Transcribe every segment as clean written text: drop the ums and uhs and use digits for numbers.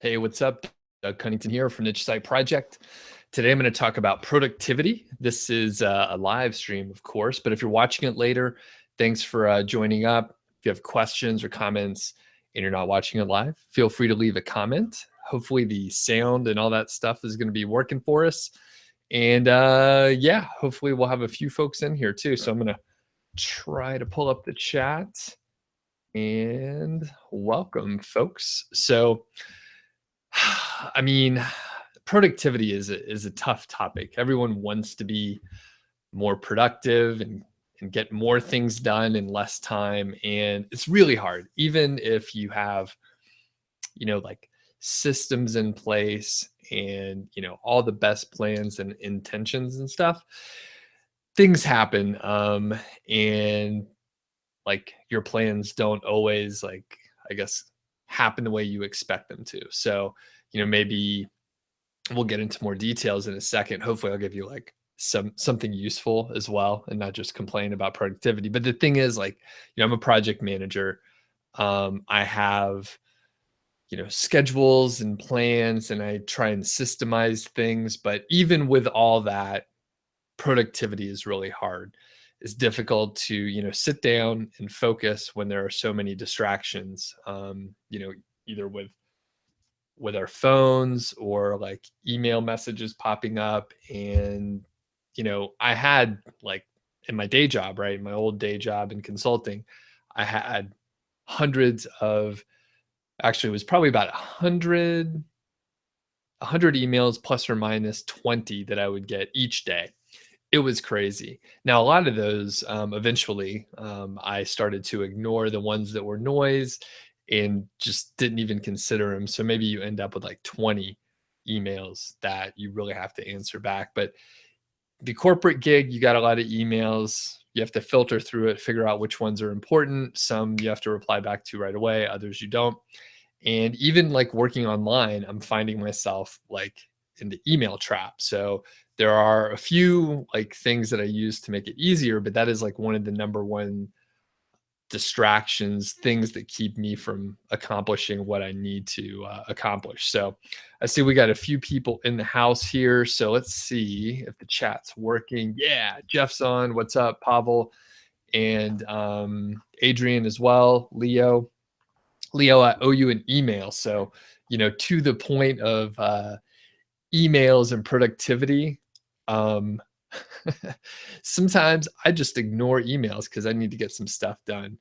Hey, what's up? Doug Cunnington here from Niche Site Project. Today I'm going to talk about productivity. This is a live stream, of course, but if you're watching it later, thanks for joining up. If you have questions or comments and you're not watching it live, feel free to leave a comment. Hopefully the sound and all that stuff is going to be working for us. And yeah, hopefully we'll have a few folks in here too. So I'm going to try to pull up the chat and welcome folks. So I mean, productivity is a tough topic. Everyone wants to be more productive and get more things done in less time. And it's really hard, even if you have, like systems in place and, all the best plans and intentions and stuff, things happen. And like your plans don't always I guess, happen the way you expect them to. So, maybe we'll get into more details in a second. Hopefully I'll give you like something useful as well and not just complain about productivity. But the thing is I'm a project manager. I have, schedules and plans and I try and systemize things. But even with all that, productivity is really hard. It's difficult to, sit down and focus when there are so many distractions, either with our phones or like email messages popping up. And, I had like in my day job, right? My old day job in consulting, I had hundreds of, actually it was probably about 100 emails plus or minus 20 that I would get each day. It was crazy. Now, a lot of those, eventually, I started to ignore the ones that were noise and just didn't even consider them. So maybe you end up with like 20 emails that you really have to answer back. But the corporate gig, you got a lot of emails. You have to filter through it, figure out which ones are important. Some you have to reply back to right away, others you don't. And even like working online, I'm finding myself like in the email trap. So there are a few like things that I use to make it easier, but that is like one of the number one distractions, things that keep me from accomplishing what I need to accomplish. So I see we got a few people in the house here. So let's see if the chat's working. Yeah, Jeff's on. What's up, Pavel? And Adrian as well. Leo, I owe you an email. So, to the point of emails and productivity, um, sometimes I just ignore emails because I need to get some stuff done,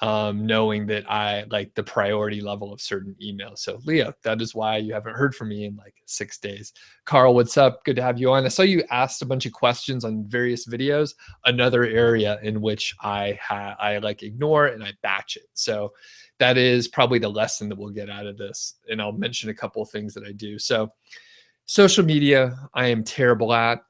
knowing that I like the priority level of certain emails. So, Leo, that is why you haven't heard from me in like 6 days. Carl, what's up? Good to have you on. I saw you asked a bunch of questions on various videos. Another area in which I like ignore and I batch it. So that is probably the lesson that we'll get out of this. And I'll mention a couple of things that I do. So social media, I am terrible at.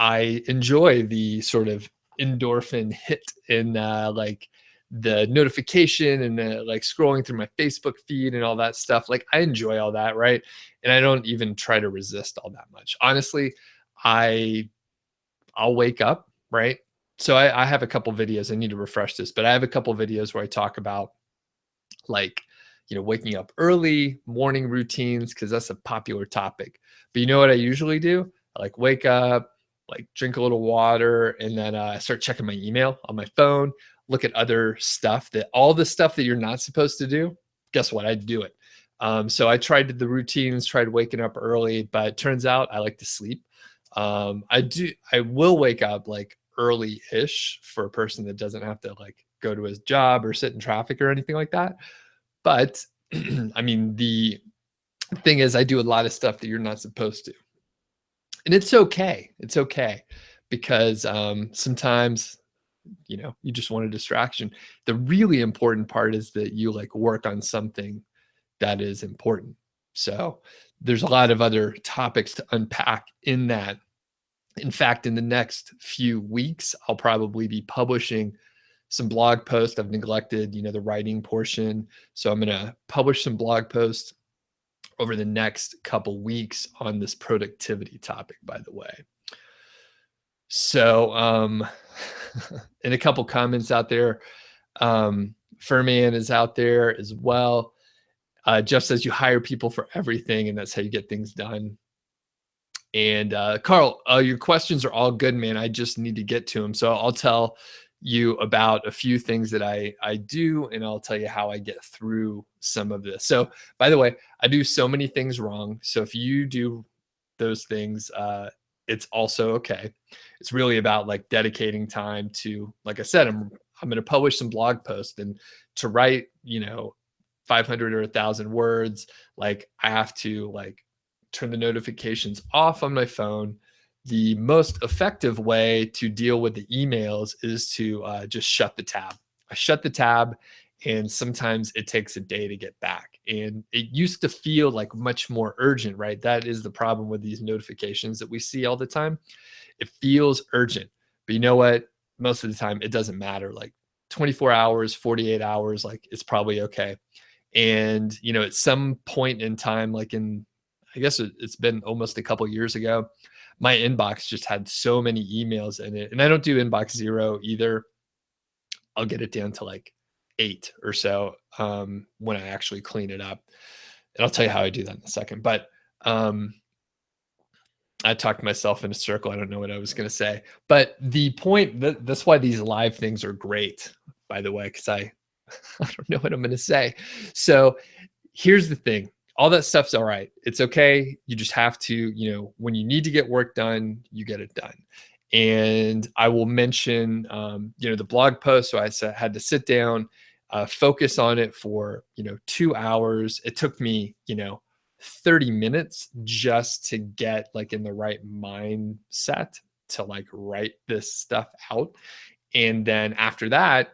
I enjoy the sort of endorphin hit in like the notification and like scrolling through my Facebook feed and all that stuff. Like I enjoy all that, right? And I don't even try to resist all that much. Honestly, I'll wake up, right? So I have a couple videos. I need to refresh this, but I have a couple videos where I talk about like, waking up early, morning routines, because that's a popular topic. But you know what I usually do? I like wake up, like drink a little water, and then I start checking my email on my phone, look at other stuff all the stuff that you're not supposed to do. Guess what? I do it. So I tried the routines, tried waking up early, but it turns out I like to sleep. I will wake up like early-ish for a person that doesn't have to like go to his job or sit in traffic or anything like that. But I mean, the thing is, I do a lot of stuff that you're not supposed to. And it's okay. It's okay because sometimes, you just want a distraction. The really important part is that you like work on something that is important. So there's a lot of other topics to unpack in that. In fact, in the next few weeks, I'll probably be publishing some blog posts. I've neglected, the writing portion. So I'm going to publish some blog posts over the next couple weeks on this productivity topic, by the way. So, and a couple comments out there. Furman is out there as well. Jeff says you hire people for everything, and that's how you get things done. And Carl, your questions are all good, man. I just need to get to them. So I'll tell you about a few things that I do, and I'll tell you how I get through some of this. So, by the way, I do so many things wrong. So if you do those things, it's also okay. It's really about like dedicating time to, like I said, I'm going to publish some blog posts, and to write, 500 or 1,000 words, like I have to like turn the notifications off on my phone. The most effective way to deal with the emails is to just shut the tab. I shut the tab, and sometimes it takes a day to get back. And it used to feel like much more urgent, right? That is the problem with these notifications that we see all the time. It feels urgent, but you know what? Most of the time, it doesn't matter. Like 24 hours, 48 hours, like it's probably okay. And, at some point in time, like I guess it's been almost a couple years ago, my inbox just had so many emails in it. And I don't do inbox zero either. I'll get it down to like 8 or so when I actually clean it up. And I'll tell you how I do that in a second. But I talked myself in a circle. I don't know what I was going to say. But the point, that's why these live things are great, by the way, because I don't know what I'm going to say. So here's the thing. All that stuff's all right. It's okay. You just have to, when you need to get work done, you get it done. And I will mention, the blog post. So I had to sit down, focus on it for, 2 hours. It took me, 30 minutes just to get like in the right mindset to like write this stuff out. And then after that,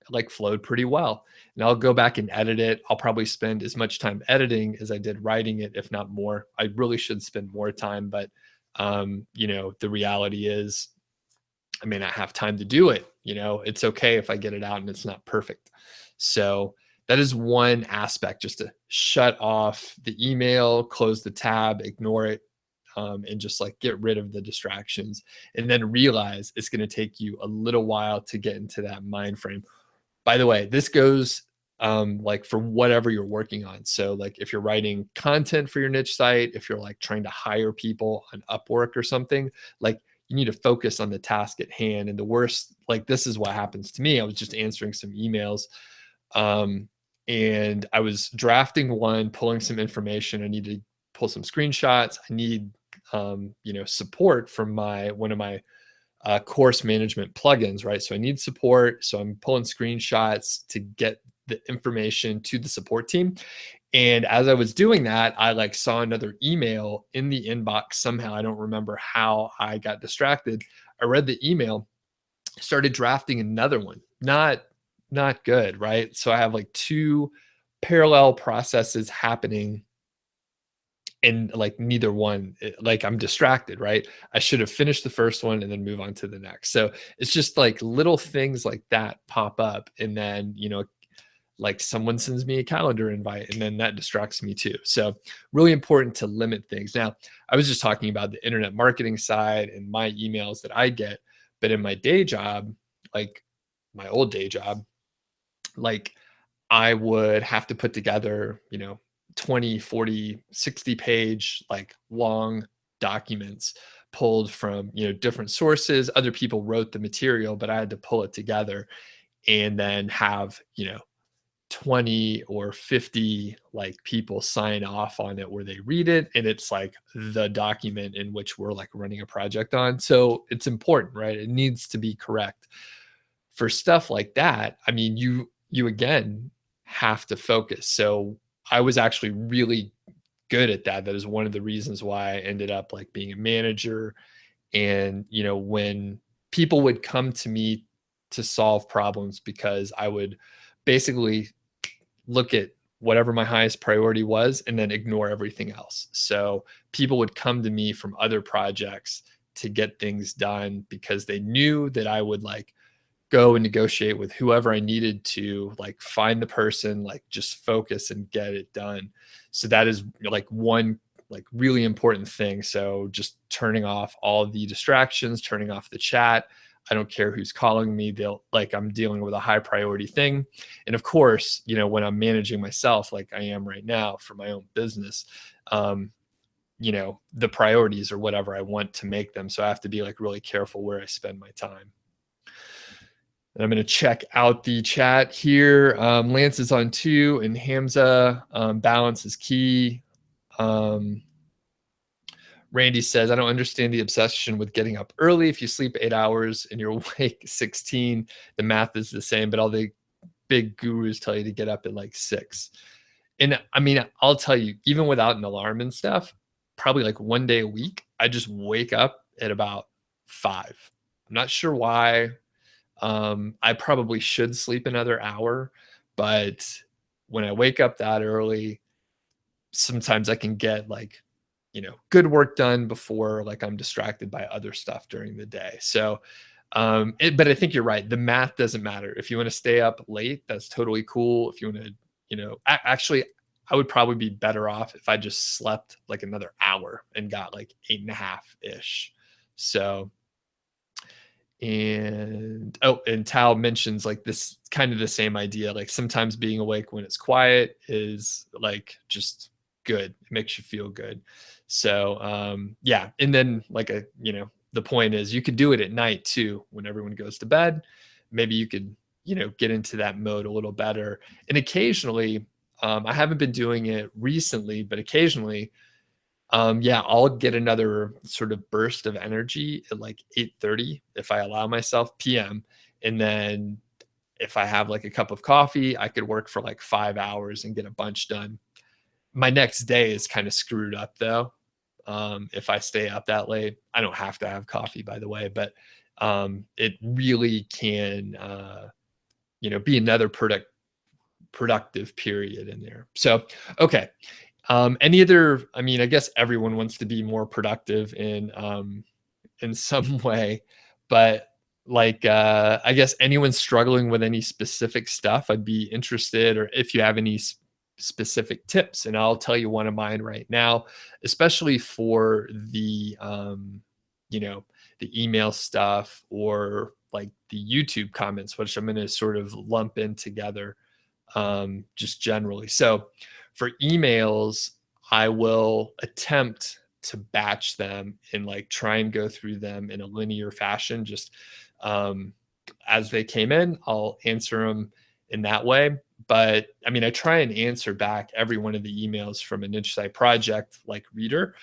like flowed pretty well. And I'll go back and edit it. I'll probably spend as much time editing as I did writing it, if not more. I really should spend more time, but the reality is I may not have time to do it. It's okay if I get it out and it's not perfect. So that is one aspect, just to shut off the email, close the tab, ignore it, and just like get rid of the distractions, and then realize it's going to take you a little while to get into that mind frame. By the way, this goes like for whatever you're working on. So like if you're writing content for your niche site, if you're like trying to hire people on Upwork or something, like you need to focus on the task at hand. And the worst, like this is what happens to me. I was just answering some emails, and I was drafting one, pulling some information. I need to pull some screenshots. I need support from one of my course management plugins, right? So I need support. So I'm pulling screenshots to get the information to the support team. And as I was doing that, I like saw another email in the inbox somehow. I don't remember how I got distracted. I read the email, started drafting another one. Not good, right? So I have like 2 parallel processes happening, and like neither one, like I'm distracted, right? I should have finished the first one and then move on to the next. So it's just like little things like that pop up, and then like someone sends me a calendar invite, and then that distracts me too. So really important to limit things. Now, I was just talking about the internet marketing side and my emails that I get, but in my day job, like my old day job, like I would have to put together, 20, 40, 60 page, like long documents pulled from, different sources. Other people wrote the material, but I had to pull it together and then have, 20 or 50 like people sign off on it where they read it. And it's like the document in which we're like running a project on. So it's important, right? It needs to be correct. For stuff like that, I mean, you again have to focus. So I was actually really good at that. That is one of the reasons why I ended up like being a manager. And, when people would come to me to solve problems, because I would basically look at whatever my highest priority was and then ignore everything else. So people would come to me from other projects to get things done because they knew that I would like go and negotiate with whoever I needed to, like find the person, like just focus and get it done. So that is like one like really important thing. So just turning off all the distractions, turning off the chat. I don't care who's calling me. They'll like, I'm dealing with a high priority thing. And of course, you know, when I'm managing myself, like I am right now for my own business, um, you know, the priorities are whatever I want to make them. So I have to be like really careful where I spend my time. And I'm going to check out the chat here. Lance is on 2, and Hamza, balance is key. Randy says, I don't understand the obsession with getting up early. If you sleep 8 hours and you're awake 16, the math is the same, but all the big gurus tell you to get up at like 6. And I mean, I'll tell you, even without an alarm and stuff, probably like one day a week, I just wake up at about 5. I'm not sure why. I probably should sleep another hour, but when I wake up that early, sometimes I can get like, you know, good work done before like I'm distracted by other stuff during the day. So, but I think you're right. The math doesn't matter. If you want to stay up late, that's totally cool. If you want to, you know, actually, I would probably be better off if I just slept like another hour and got like 8.5-ish. So, and and Tal mentions like this kind of the same idea. Like sometimes being awake when it's quiet is like just good. It makes you feel good. So yeah. And then like you know, the point is you could do it at night too, when everyone goes to bed. Maybe you could, you know, get into that mode a little better. And occasionally, I haven't been doing it recently, but occasionally yeah, I'll get another sort of burst of energy at like 8:30 if I allow myself PM. And then if I have like a cup of coffee, I could work for like 5 hours and get a bunch done. My next day is kind of screwed up though. If I stay up that late, I don't have to have coffee, by the way, but it really can, you know, be another productive period in there. So, okay. Any other, I mean, I guess everyone wants to be more productive in some way, but like I guess anyone struggling with any specific stuff, I'd be interested, or if you have any specific tips, and I'll tell you one of mine right now, especially for the you know, the email stuff or like the YouTube comments, which I'm going to sort of lump in together just generally. So for emails, I will attempt to batch them and like try and go through them in a linear fashion. Just as they came in, I'll answer them in that way. But I mean, I try and answer back every one of the emails from a niche site project like reader,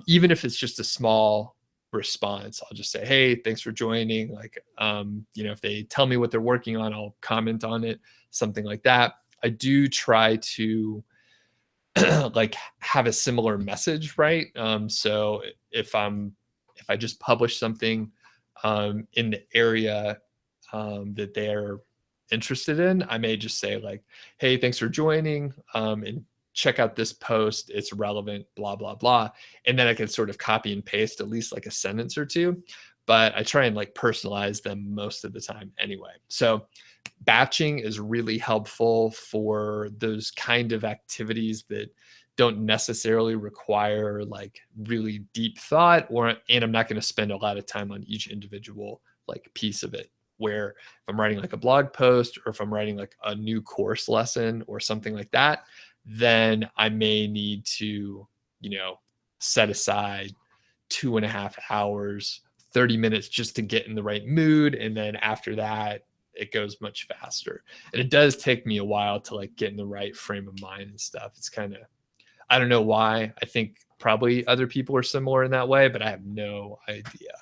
even if it's just a small response. I'll just say, hey, thanks for joining. Like, you know, if they tell me what they're working on, I'll comment on it, something like that. I do try to like have a similar message, right? So if I just publish something in the area that they're interested in, I may just say like, hey, thanks for joining, and check out this post. It's relevant, blah, blah, blah. And then I can sort of copy and paste at least like a sentence or two, but I try and like personalize them most of the time anyway. So batching is really helpful for those kind of activities that don't necessarily require like really deep thought, and I'm not going to spend a lot of time on each individual like piece of it. Where if I'm writing like a blog post, or if I'm writing like a new course lesson or something like that, then I may need to, you know, set aside 2.5 hours, 30 minutes just to get in the right mood. And then after that, it goes much faster. And it does take me a while to like get in the right frame of mind and stuff. It's kind of, I don't know why. I think probably other people are similar in that way, but I have no idea.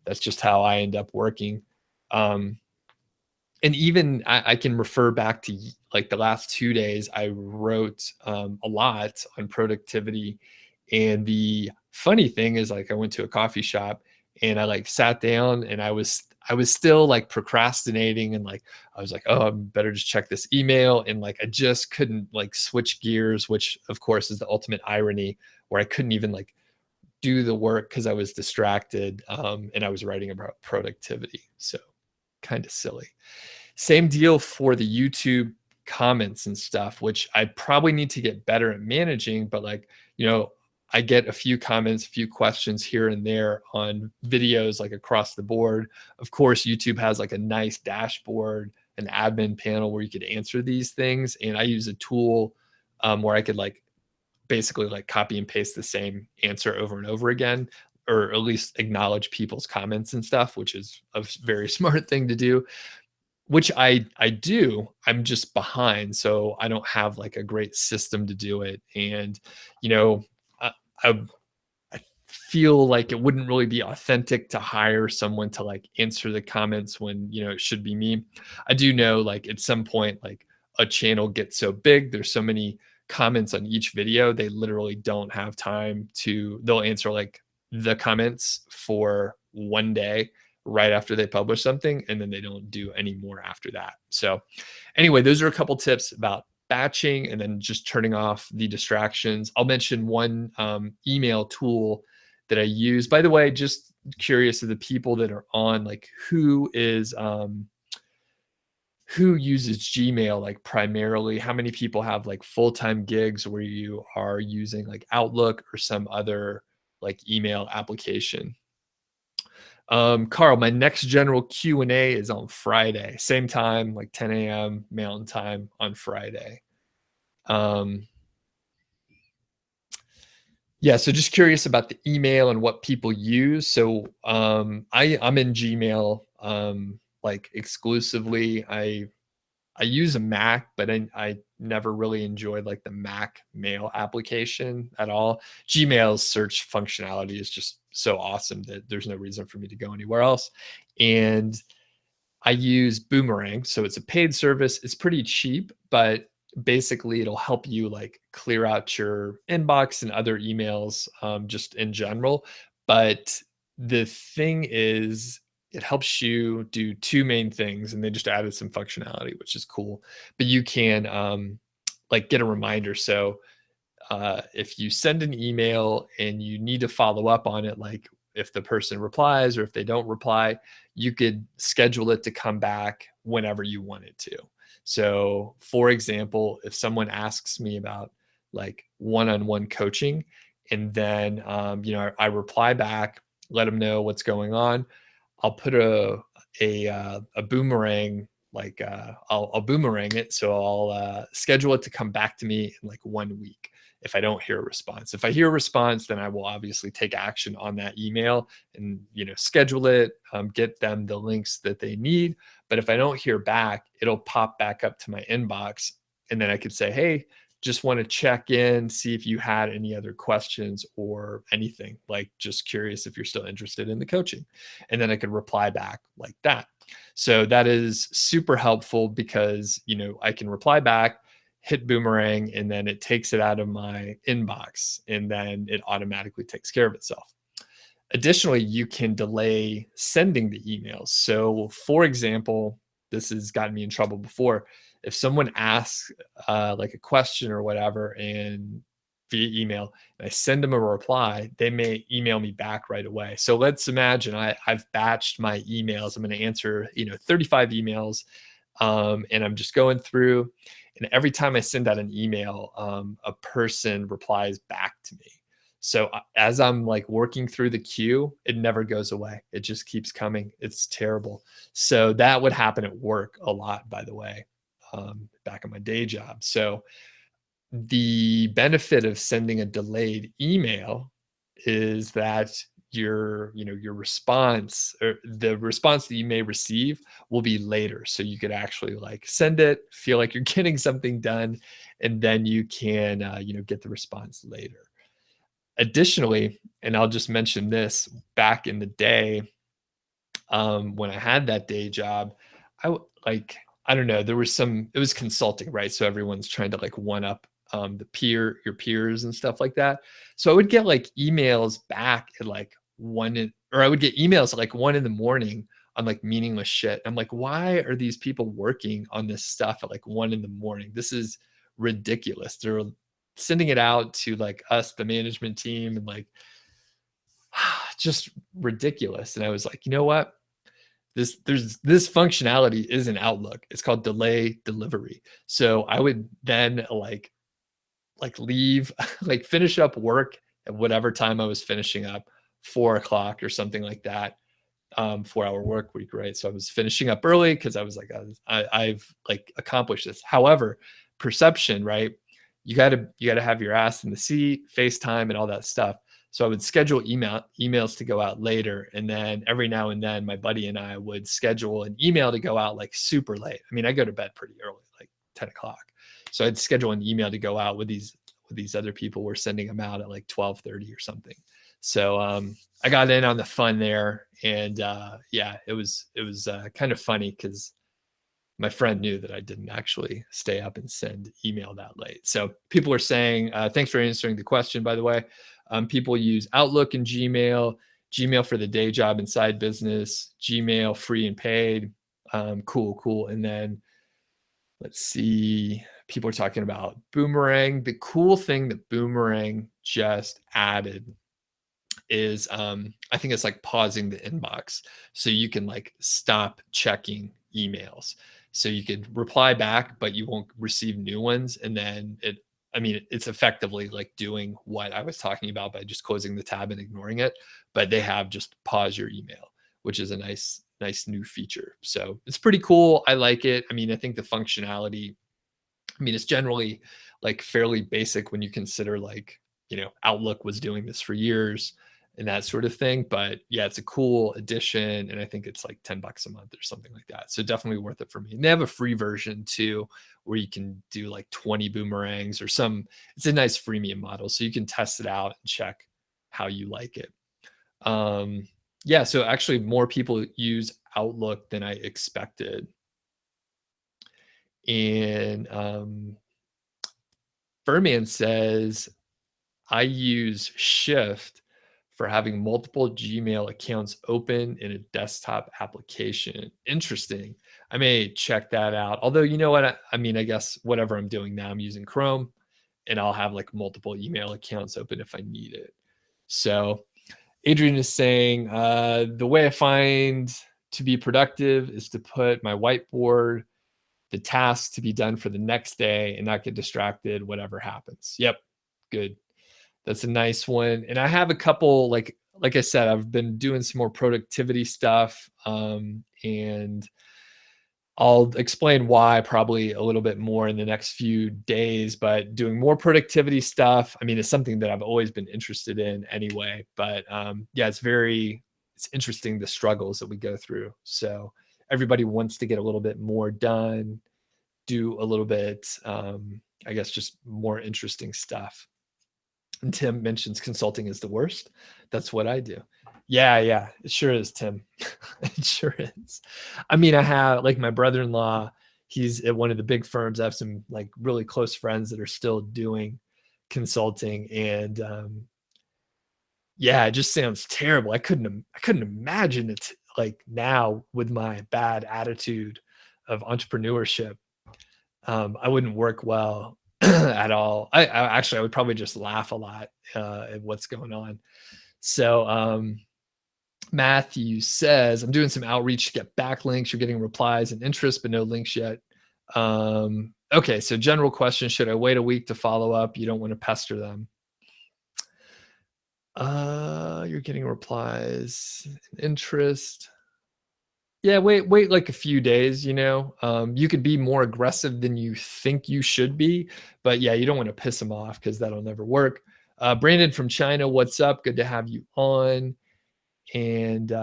That's just how I end up working. And even I can refer back to like the last 2 days, I wrote a lot on productivity. And the funny thing is like I went to a coffee shop and I like sat down and I was still like procrastinating, and like I was like, oh, I better just check this email. And like I just couldn't like switch gears, which of course is the ultimate irony, where I couldn't even like do the work because I was distracted, and I was writing about productivity. So kind of silly. Same deal for the YouTube comments and stuff, which I probably need to get better at managing. But like, you know, I get a few comments, a few questions here and there on videos like across the board. Of course, YouTube has like a nice dashboard, an admin panel where you could answer these things. And I use a tool where I could like basically like copy and paste the same answer over and over again, or at least acknowledge people's comments and stuff, which is a very smart thing to do, which I do. I'm just behind, so I don't have like a great system to do it. And you know, I, I I feel like it wouldn't really be authentic to hire someone to like answer the comments when, it should be me. I do know like at some point, like a channel gets so big, there's so many comments on each video, they literally don't have time to, they'll answer like the comments for one day right after they publish something, and then they don't do any more after that. So anyway, those are a couple tips about batching and then just turning off the distractions. I'll mention one email tool that I use. By the way, just curious of the people that are on, like who uses Gmail like primarily? How many people have like full-time gigs where you are using like Outlook or some other like email application? Carl, my next general Q&A is on Friday, same time, like 10 a.m. Mountain Time on Friday. Yeah, so just curious about the email and what people use. So I'm in Gmail like exclusively. I use a Mac, but I never really enjoyed like the Mac mail application at all. Gmail's search functionality is just so awesome that there's no reason for me to go anywhere else. And I use Boomerang. So it's a paid service. It's pretty cheap, but basically it'll help you like clear out your inbox and other emails just in general. But the thing is, it helps you do two main things, and they just added some functionality, which is cool. But you can like get a reminder. So if you send an email and you need to follow up on it, like if the person replies or if they don't reply, you could schedule it to come back whenever you want it to. So, for example, if someone asks me about like one-on-one coaching, and then I reply back, let them know what's going on, I'll put a boomerang, like I'll boomerang it. So I'll schedule it to come back to me in like 1 week if I don't hear a response. If I hear a response, then I will obviously take action on that email and schedule it, get them the links that they need. But if I don't hear back, it'll pop back up to my inbox, and then I could say, hey, just want to check in, see if you had any other questions or anything, like just curious if you're still interested in the coaching. And then I could reply back like that. So that is super helpful because, I can reply back, hit boomerang, and then it takes it out of my inbox, and then it automatically takes care of itself. Additionally, you can delay sending the emails. So for example, this has gotten me in trouble before. If someone asks like a question or whatever, and via email, and I send them a reply, they may email me back right away. So let's imagine I've batched my emails. I'm going to answer 35 emails, and I'm just going through. And every time I send out an email, a person replies back to me. So as I'm like working through the queue, it never goes away. It just keeps coming. It's terrible. So that would happen at work a lot, by the way, back in my day job. So the benefit of sending a delayed email is that your response, or the response that you may receive, will be later. So you could actually like send it, feel like you're getting something done, and then you can get the response later. Additionally, and I'll just mention this, back in the day, when I had that day job, I don't know, it was consulting, right? So everyone's trying to like one up your peers and stuff like that. So I would get like emails back at like I would get emails at like 1 a.m. on like meaningless shit. I'm like, why are these people working on this stuff at like 1 a.m.? This is ridiculous. They're sending it out to like us, the management team, and like just ridiculous. And I was like, you know what? This functionality is in Outlook. It's called delay delivery. So I would then like leave, like finish up work at whatever time I was finishing up, 4 o'clock or something like that. 4-hour work week, right? So I was finishing up early because I was like, I've like accomplished this. However, perception, right? You gotta have your ass in the seat, FaceTime, and all that stuff. So I would schedule emails to go out later, and then every now and then, my buddy and I would schedule an email to go out like super late. I mean, I go to bed pretty early, like 10 o'clock. So I'd schedule an email to go out with these other people. We're sending them out at like 12:30 or something. So I got in on the fun there, and yeah, it was kind of funny because my friend knew that I didn't actually stay up and send email that late. So people are saying, thanks for answering the question, by the way. People use Outlook and Gmail, Gmail for the day job and side business, Gmail free and paid. Cool. And then let's see, people are talking about Boomerang. The cool thing that Boomerang just added is I think it's like pausing the inbox. So you can like stop checking emails. So you could reply back, but you won't receive new ones. And then it's effectively like doing what I was talking about by just closing the tab and ignoring it. But they have just pause your email, which is a nice new feature. So it's pretty cool. I like it. I mean, I think the functionality, it's generally like fairly basic when you consider like, Outlook was doing this for years and that sort of thing. But yeah, it's a cool addition. And I think it's like $10 a month or something like that. So definitely worth it for me. And they have a free version too, where you can do like 20 boomerangs or it's a nice freemium model. So you can test it out and check how you like it. Yeah, so actually more people use Outlook than I expected. And Furman says, I use Shift for having multiple Gmail accounts open in a desktop application. Interesting. I may check that out. Although, you know what? I guess whatever I'm doing now, I'm using Chrome, and I'll have like multiple email accounts open if I need it. So Adrian is saying, the way I find to be productive is to put my whiteboard, the tasks to be done for the next day, and not get distracted, whatever happens. Yep. Good. That's a nice one. And I have a couple, like I said, I've been doing some more productivity stuff. And I'll explain why probably a little bit more in the next few days, but doing more productivity stuff, it's something that I've always been interested in anyway. But yeah, it's interesting the struggles that we go through. So everybody wants to get a little bit more done, do a little bit, I guess, just more interesting stuff. And Tim mentions consulting is the worst. That's what I do. Yeah, it sure is, Tim. It sure is. I have like my brother-in-law, he's at one of the big firms. I have some like really close friends that are still doing consulting, and yeah, it just sounds terrible. I couldn't imagine it like now with my bad attitude of entrepreneurship. I wouldn't work well at all. I would probably just laugh a lot at what's going on. So Matthew says, I'm doing some outreach to get backlinks. You're getting replies and interest, but no links yet. Okay, so general question, should I wait a week to follow up? You don't want to pester them. You're getting replies and interest. Yeah, wait like a few days, you could be more aggressive than you think you should be, but yeah, you don't want to piss them off because that'll never work. Brandon from China, what's up? Good to have you on. And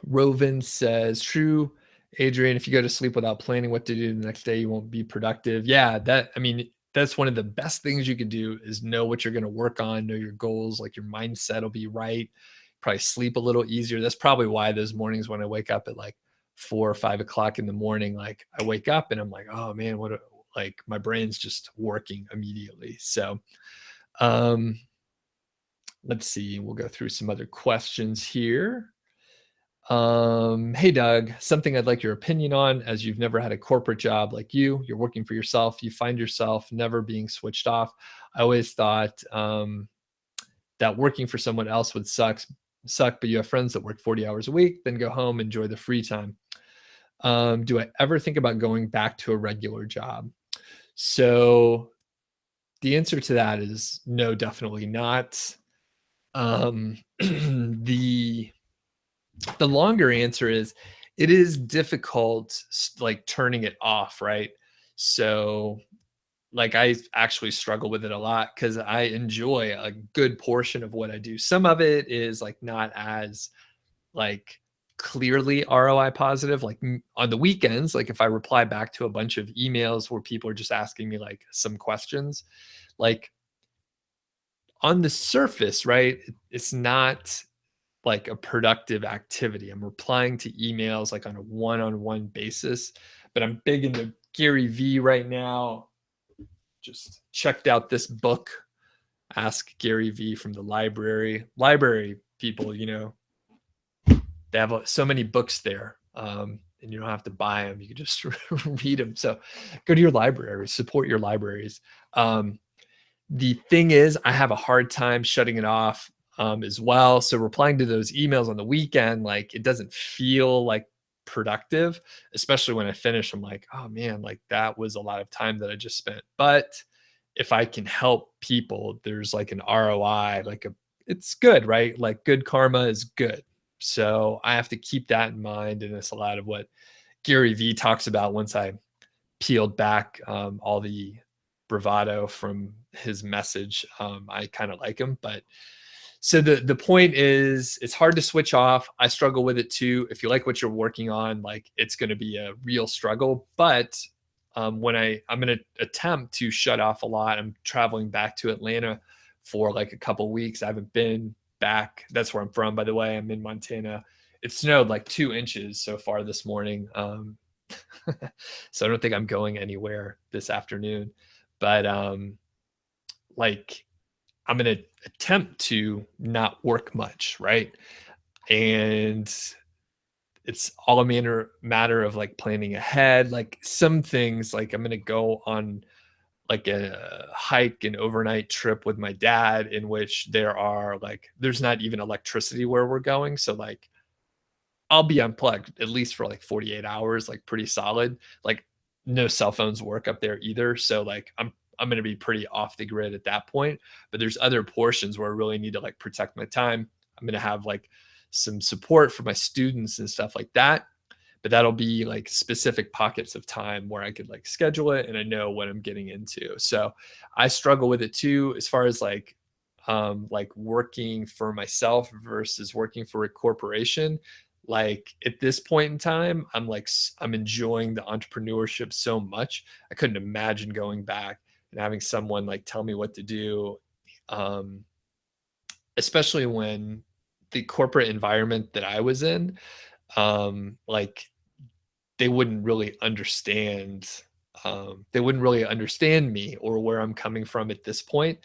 Rovin says, true, Adrian, if you go to sleep without planning what to do the next day, you won't be productive. Yeah, that's one of the best things you could do is know what you're going to work on, know your goals, like your mindset will be right. Probably sleep a little easier. That's probably why those mornings when I wake up at like 4 or 5 o'clock in the morning, like I wake up and I'm like, oh man, like my brain's just working immediately. So, let's see, we'll go through some other questions here. Hey Doug, something I'd like your opinion on, as you've never had a corporate job like you're working for yourself, you find yourself never being switched off. I always thought that working for someone else would suck, but you have friends that work 40 hours a week, then go home, enjoy the free time. Do I ever think about going back to a regular job? So The answer to that is no, definitely not. The longer answer is it is difficult like turning it off, right? So like I actually struggle with it a lot because I enjoy a good portion of what I do. Some of it is like not as like clearly ROI positive. Like on the weekends, like if I reply back to a bunch of emails where people are just asking me like some questions, like on the surface, right? It's not like a productive activity. I'm replying to emails like on a one-on-one basis, but I'm big into Gary V right now. Just checked out this book, Ask Gary V from the library. Library people, they have so many books there, and you don't have to buy them. You can just read them. So go to your library, support your libraries. The thing is, I have a hard time shutting it off as well. So replying to those emails on the weekend, like it doesn't feel like productive, especially when I finish. I'm like, oh man, like that was a lot of time that I just spent. But if I can help people, there's like an ROI, it's good, right? Like good karma is good. So I have to keep that in mind. And it's a lot of what Gary Vee talks about once I peeled back all the bravado from his message. I kind of like him, but so the point is it's hard to switch off. I struggle with it too. If you like what you're working on, like it's going to be a real struggle. But when I'm going to attempt to shut off a lot. I'm traveling back to Atlanta for like a couple weeks. I haven't been back. That's where I'm from, by the way. I'm in Montana. It snowed like 2 inches so far this morning. So I don't think I'm going anywhere this afternoon. But like I'm going to attempt to not work much, right? And it's all a matter of like planning ahead. Like some things, like I'm going to go on like a hike and overnight trip with my dad in which there's not even electricity where we're going. So like I'll be unplugged at least for like 48 hours, like pretty solid. Like no cell phones work up there either. So like I'm going to be pretty off the grid at that point. But there's other portions where I really need to like protect my time. I'm going to have like some support for my students and stuff like that. But that'll be like specific pockets of time where I could like schedule it and I know what I'm getting into. So I struggle with it too, as far as like working for myself versus working for a corporation. Like at this point in time, I'm enjoying the entrepreneurship so much. I couldn't imagine going back and having someone like tell me what to do. Um, Especially when the corporate environment that I was in, like they wouldn't really understand. They wouldn't really understand me or where I'm coming from at this point.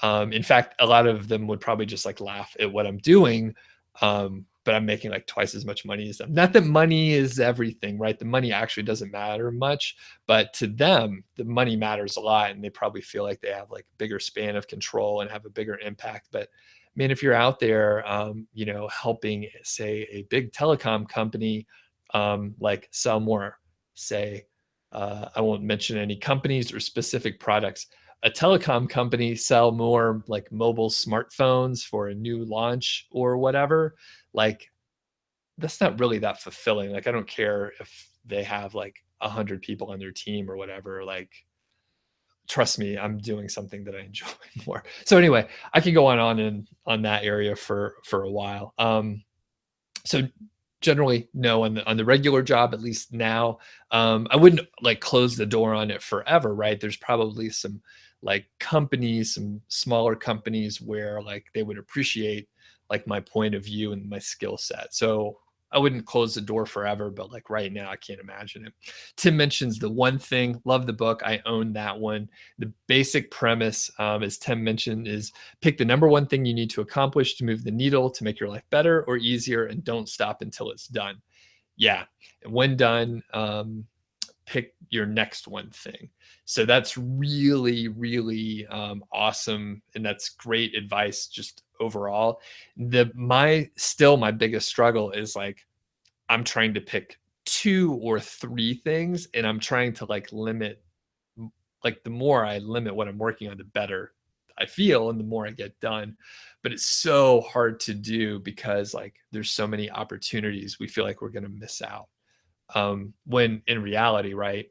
In fact, a lot of them would probably just like laugh at what I'm doing. But I'm making like twice as much money as them. Not that money is everything, right? The money actually doesn't matter much, but to them, the money matters a lot. And they probably feel like they have like a bigger span of control and have a bigger impact. But man, if you're out there, helping, say, a big telecom company, like sell more, say, I won't mention any companies or specific products, a telecom company sell more like mobile smartphones for a new launch or whatever, like that's not really that fulfilling. Like I don't care if they have like 100 people on their team or whatever. Like trust me, I'm doing something that I enjoy more. So anyway, I could go on and on that area for a while. So generally no on the regular job, at least now. I wouldn't like close the door on it forever, right? There's probably some like companies, some smaller companies where like they would appreciate like my point of view and my skill set. So I wouldn't close the door forever, but like right now I can't imagine it. Tim mentions The One Thing. Love the book. I own that one. The basic premise, as Tim mentioned, is pick the number one thing you need to accomplish to move the needle to make your life better or easier, and don't stop until it's done. Yeah. And when done, pick your next one thing. So that's really, really awesome. And that's great advice just overall. My biggest struggle is like, I'm trying to pick 2 or 3 things and I'm trying to like limit like the more I limit what I'm working on, the better I feel and the more I get done. But it's so hard to do because like there's so many opportunities we feel like we're going to miss out. When in reality, right,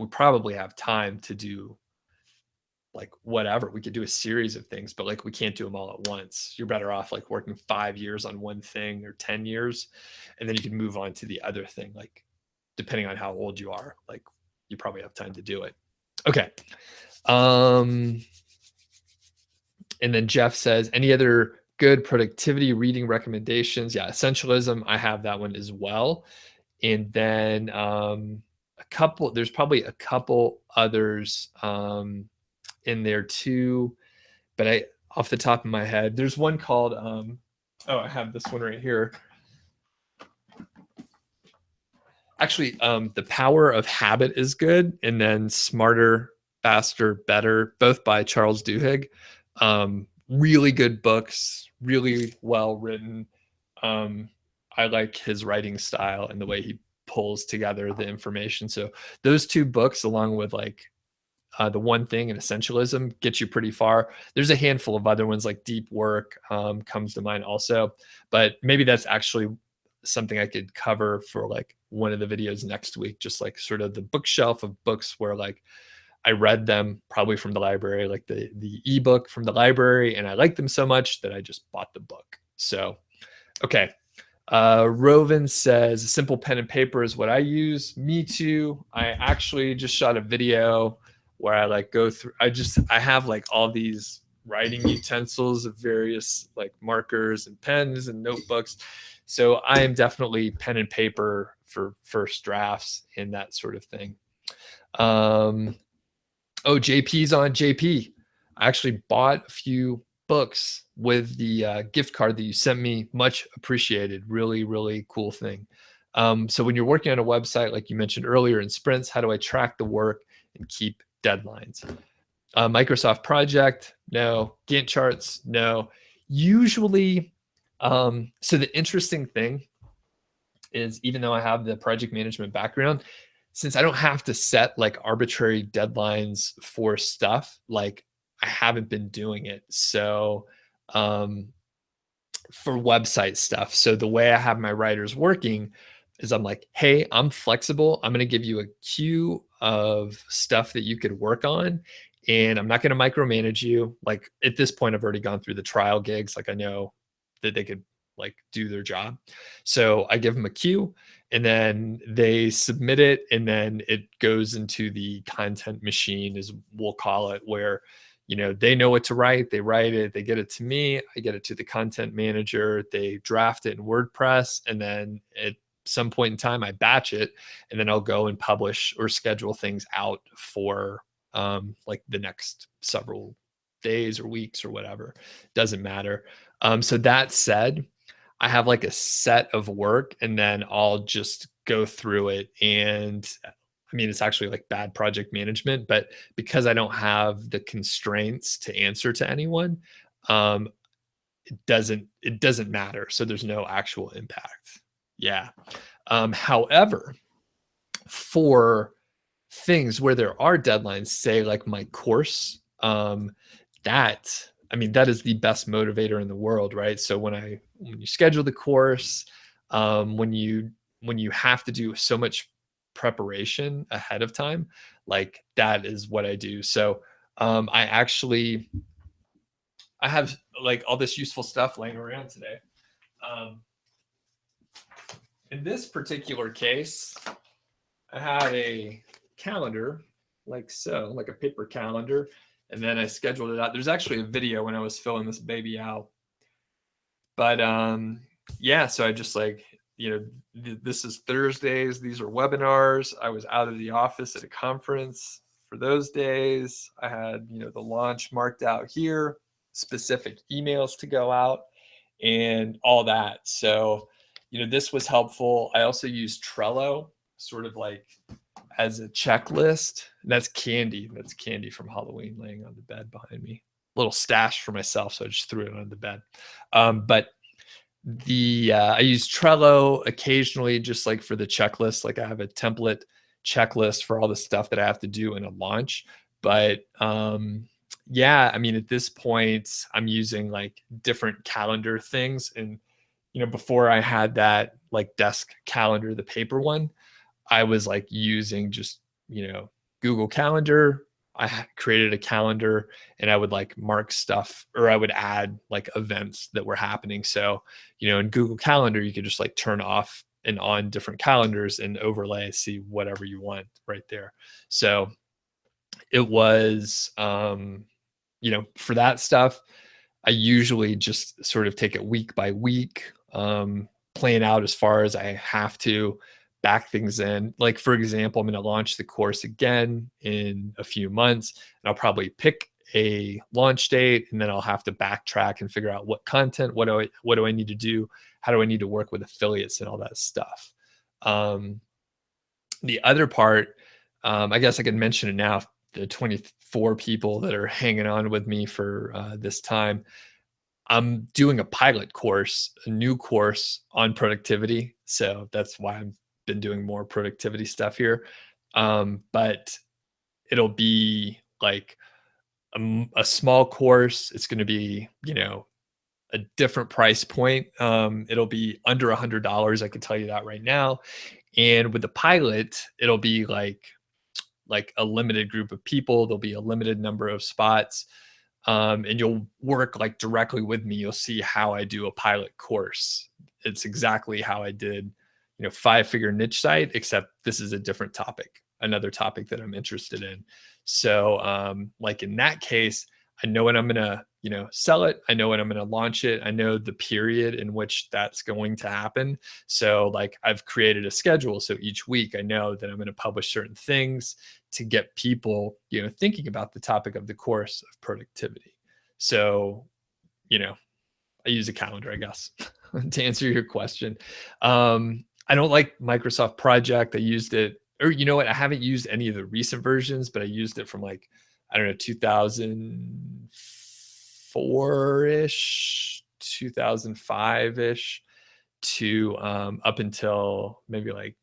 we probably have time to do like whatever. We could do a series of things, but like we can't do them all at once. You're better off like working 5 years on one thing or 10 years, and then you can move on to the other thing. Like depending on how old you are, like you probably have time to do it. Okay. And then Jeff says, any other good productivity reading recommendations? Yeah, Essentialism. I have that one as well. And then there's probably a couple others in there too, but off the top of my head, there's one called, I have this one right here. Actually, The Power of Habit is good. And then Smarter, Faster, Better, both by Charles Duhigg. Really good books, really well written. I like his writing style and the way he pulls together the information. So those two books, along with like The One Thing and Essentialism, get you pretty far. There's a handful of other ones like Deep Work comes to mind also, but maybe that's actually something I could cover for like one of the videos next week, just like sort of the bookshelf of books where like I read them probably from the library, like the ebook from the library, and I liked them so much that I just bought the book. So, okay. Rovan says a simple pen and paper is what I use. Me too. I actually just shot a video where I like go through, I have like all these writing utensils of various like markers and pens and notebooks. So I am definitely pen and paper for first drafts and that sort of thing. JP's on. JP, I actually bought a few books with the gift card that you sent me. Much appreciated. Really, really cool thing. So when you're working on a website, like you mentioned earlier in sprints, how do I track the work and keep deadlines? Microsoft Project, no. Gantt charts, no. Usually, so the interesting thing is, even though I have the project management background, since I don't have to set like arbitrary deadlines for stuff, like I haven't been doing it. So for website stuff, so the way I have my writers working is I'm like, hey, I'm flexible. I'm going to give you a queue of stuff that you could work on, and I'm not going to micromanage you. Like at this point, I've already gone through the trial gigs. Like I know that they could like do their job. So I give them a queue, and then they submit it, and then it goes into the content machine, as we'll call it, where they know what to write, they write it, they get it to me, I get it to the content manager, they draft it in WordPress, and then at some point in time I batch it, and then I'll go and publish or schedule things out for like the next several days or weeks or whatever. Doesn't matter. So that said, I have like a set of work, and then I'll just go through it. And I mean, it's actually like bad project management, but because I don't have the constraints to answer to anyone, it doesn't matter. So there's no actual impact. Yeah. However, for things where there are deadlines, say like my course, that is the best motivator in the world, right? So when you schedule the course, when you have to do so much preparation ahead of time, like that is what I do. So I have like all this useful stuff laying around today. In this particular case, I had a calendar like so, like a paper calendar, and then I scheduled it out. There's actually a video when I was filling this baby out. But yeah, so I just like, this is Thursdays. These are webinars. I was out of the office at a conference for those days. I had, the launch marked out here, specific emails to go out and all that. So, this was helpful. I also used Trello sort of like as a checklist. And that's Candy. That's Candy from Halloween laying on the bed behind me. A little stash for myself, so I just threw it on the bed. But I use Trello occasionally, just like for the checklist. Like I have a template checklist for all the stuff that I have to do in a launch. But yeah, I mean, at this point, I'm using like different calendar things. And, before I had that like desk calendar, the paper one, I was like using just, Google Calendar. Created a calendar and I would like mark stuff, or I would add like events that were happening. So, in Google Calendar, you could just like turn off and on different calendars and overlay, see whatever you want right there. So it was, for that stuff, I usually just sort of take it week by week, plan out as far as I have to, back things in. Like, for example, I'm going to launch the course again in a few months, and I'll probably pick a launch date, and then I'll have to backtrack and figure out what content, what do I need to do? How do I need to work with affiliates and all that stuff? The other part, I guess I can mention it now, the 24 people that are hanging on with me for this time. I'm doing a pilot course, a new course on productivity. So that's why I've been doing more productivity stuff here. But it'll be like a small course. It's going to be, a different price point. It'll be under $100. I can tell you that right now. And with the pilot, it'll be like a limited group of people. There'll be a limited number of spots. And you'll work like directly with me. You'll see how I do a pilot course. It's exactly how I did, 5-figure niche site, except this is a different topic, another topic that I'm interested in. So like in that case, I know when I'm going to, sell it. I know when I'm going to launch it. I know the period in which that's going to happen. So like I've created a schedule. So each week I know that I'm going to publish certain things to get people, thinking about the topic of the course of productivity. So, I use a calendar, I guess, to answer your question. I don't like Microsoft Project. I used it, or you know what? I haven't used any of the recent versions, but I used it from like, I don't know, 2004-ish, 2005-ish to up until maybe like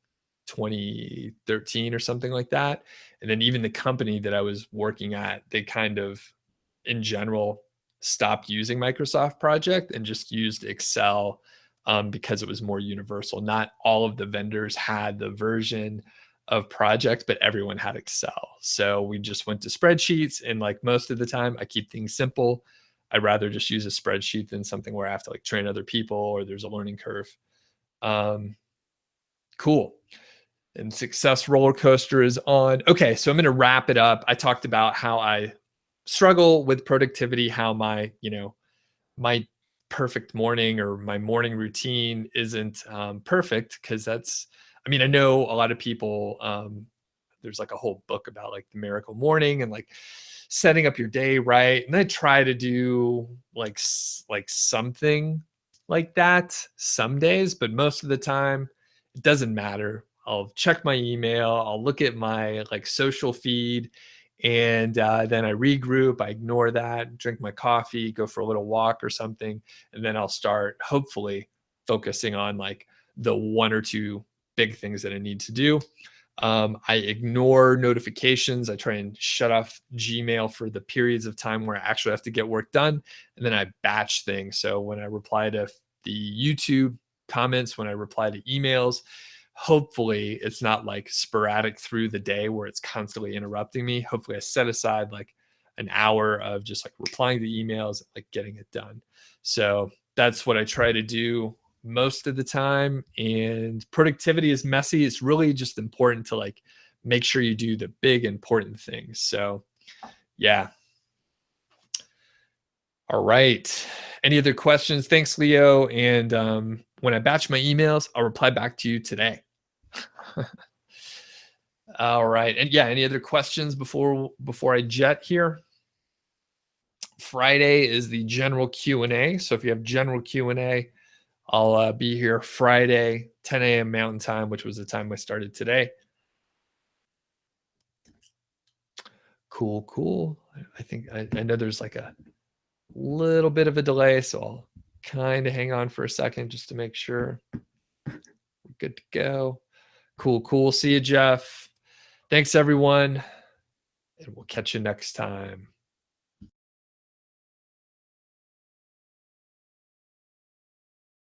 2013 or something like that. And then even the company that I was working at, they kind of, in general, stopped using Microsoft Project and just used Excel because it was more universal. Not all of the vendors had the version of Project, but everyone had Excel. So we just went to spreadsheets, and like most of the time, I keep things simple. I'd rather just use a spreadsheet than something where I have to like train other people or there's a learning curve. Cool. And success roller coaster is on. Okay, so I'm going to wrap it up. I talked about how I struggle with productivity, how my, my perfect morning or my morning routine isn't perfect, because I know a lot of people, there's like a whole book about like the miracle morning and like setting up your day right. And I try to do like something like that some days, but most of the time it doesn't matter. I'll check my email, I'll look at my like social feed, and then I regroup, I ignore that, drink my coffee, go for a little walk or something, and then I'll start hopefully focusing on like the one or two big things that I need to do. I ignore notifications. I try and shut off Gmail for the periods of time where I actually have to get work done. And then I batch things. So when I reply to the YouTube comments, when I reply to emails, hopefully it's not like sporadic through the day where it's constantly interrupting me. Hopefully I set aside like an hour of just like replying to emails, like getting it done. So that's what I try to do most of the time. And productivity is messy. It's really just important to like make sure you do the big important things. So yeah. All right. Any other questions? Thanks, Leo. And when I batch my emails, I'll reply back to you today. All right. And yeah, any other questions before I jet here? Friday is the general Q&A. So if you have general Q&A, I'll be here Friday, 10 a.m. Mountain Time, which was the time I started today. Cool. I think I know there's like a little bit of a delay, so I'll kind of hang on for a second just to make sure we're good to go. Cool. See you, Jeff. Thanks, everyone, and we'll catch you next time.